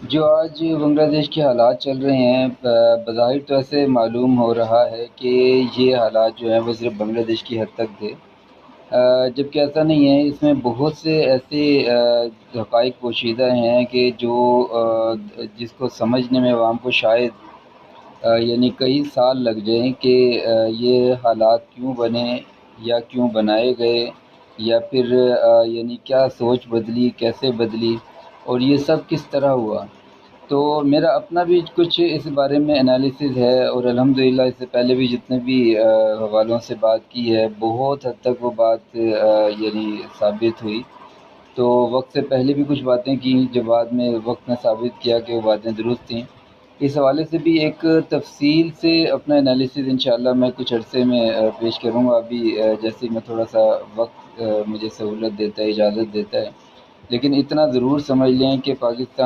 جو آج بنگلہ دیش کے حالات چل رہے ہیں، بظاہر تو ایسے معلوم ہو رہا ہے کہ یہ حالات جو ہیں وہ صرف بنگلہ دیش کی حد تک تھے، جبکہ ایسا نہیں ہے۔ اس میں بہت سے ایسے حقائق پوشیدہ ہیں کہ جو جس کو سمجھنے میں عوام کو شاید یعنی کئی سال لگ جائیں کہ یہ حالات کیوں بنے یا کیوں بنائے گئے، یا پھر یعنی کیا سوچ بدلی، کیسے بدلی، اور یہ سب کس طرح ہوا۔ تو میرا اپنا بھی کچھ اس بارے میں انالیسز ہے، اور الحمدللہ اس سے پہلے بھی جتنے بھی حوالوں سے بات کی ہے، بہت حد تک وہ بات یعنی ثابت ہوئی۔ تو وقت سے پہلے بھی کچھ باتیں کی جو بعد میں وقت نے ثابت کیا کہ وہ باتیں درست تھیں۔ اس حوالے سے بھی ایک تفصیل سے اپنا انالیسز انشاءاللہ میں کچھ عرصے میں پیش کروں گا۔ ابھی جیسے میں تھوڑا سا وقت مجھے سہولت دیتا ہے، اجازت دیتا ہے، لیکن اتنا ضرور سمجھ لیں کہ پاکستان